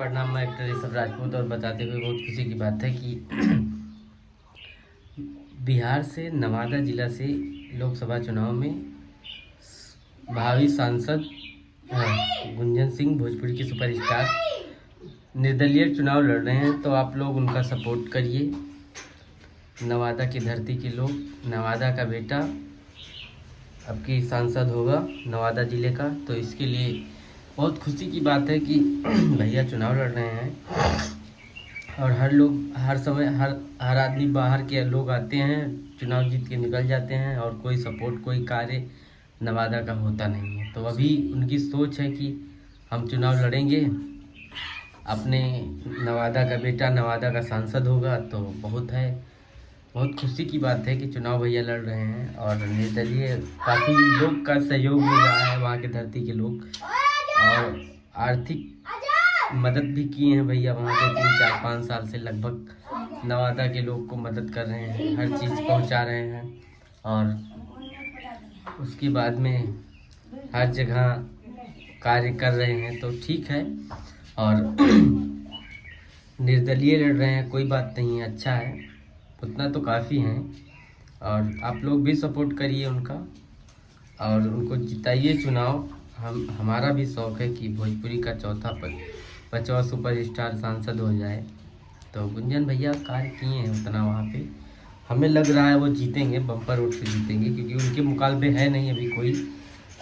प्रणाम। मैं एक्टर ऋषभ राजपूत और बताते हुए बहुत खुशी की बात है कि बिहार से नवादा जिला से लोकसभा चुनाव में भावी सांसद गुंजन सिंह भोजपुरी के सुपरस्टार निर्दलीय चुनाव लड़ रहे हैं। तो आप लोग उनका सपोर्ट करिए। नवादा की धरती के लोग, नवादा का बेटा अब की सांसद होगा नवादा ज़िले का। तो इसके लिए बहुत खुशी की बात है कि भैया चुनाव लड़ रहे हैं और हर लोग हर समय हर आदमी बाहर के लोग आते हैं, चुनाव जीत के निकल जाते हैं और कोई सपोर्ट कोई कार्य नवादा का होता नहीं है। तो अभी उनकी सोच है कि हम चुनाव लड़ेंगे, अपने नवादा का बेटा नवादा का सांसद होगा। तो बहुत खुशी की बात है कि चुनाव भैया लड़ रहे हैं और निर्दलीय काफ़ी लोग का सहयोग मिल रहा है। वहाँ के धरती के लोग और आर्थिक मदद भी किए हैं भैया वहाँ के 3 4 5 साल से लगभग नवादा के लोग को मदद कर रहे हैं, हर चीज़ पहुँचा रहे हैं और उसके बाद में हर जगह कार्य कर रहे हैं। तो ठीक है और निर्दलीय लड़ रहे हैं, कोई बात नहीं है, अच्छा है, उतना तो काफ़ी हैं। और आप लोग भी सपोर्ट करिए उनका और उनको जिताइए चुनाव। हमारा भी शौक़ है कि भोजपुरी का चौथा 5वां सुपरस्टार सांसद हो जाए। तो गुंजन भैया कार्य किए हैं उतना वहाँ पे, हमें लग रहा है वो जीतेंगे, बम्पर वोट से जीतेंगे, क्योंकि उनके मुकाबले है नहीं अभी कोई।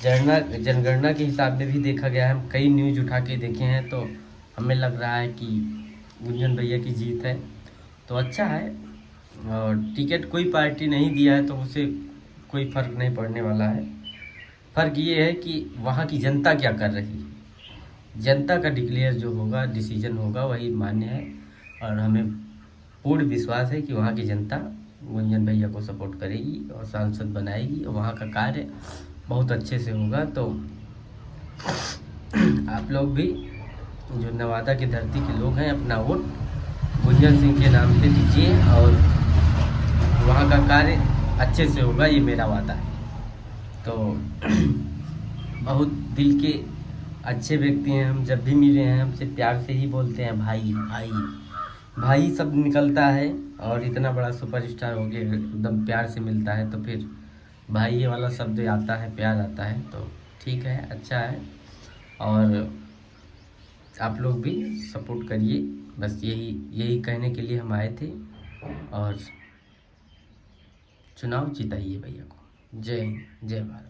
जनगणना के हिसाब में भी देखा गया है, हम कई न्यूज़ उठा के देखे हैं, तो हमें लग रहा है कि गुंजन भैया की जीत है। तो अच्छा है और टिकट कोई पार्टी नहीं दिया है तो उसे कोई फ़र्क नहीं पड़ने वाला है। फ़र्क ये है कि वहाँ की जनता क्या कर रही है। जनता का डिक्लेयर जो होगा, डिसीजन होगा, वही मान्य है और हमें पूर्ण विश्वास है कि वहाँ की जनता गुंजन भैया को सपोर्ट करेगी और सांसद बनाएगी और वहाँ का कार्य बहुत अच्छे से होगा। तो आप लोग भी जो नवादा की धरती के लोग हैं अपना वोट गुंजन सिंह के नाम पे दीजिए और वहाँ का कार्य अच्छे से होगा, ये मेरा वादा है। तो बहुत दिल के अच्छे व्यक्ति हैं, हम जब भी मिले हैं हमसे प्यार से ही बोलते हैं भाई भाई भाई सब निकलता है और इतना बड़ा सुपरस्टार हो गया एकदम प्यार से मिलता है। तो फिर भाई ये वाला शब्द आता है, प्यार आता है। तो ठीक है, अच्छा है और आप लोग भी सपोर्ट करिए। बस यही कहने के लिए हम आए थे और चुनाव जिताइए भैया को। जय हिंद, जय भारत।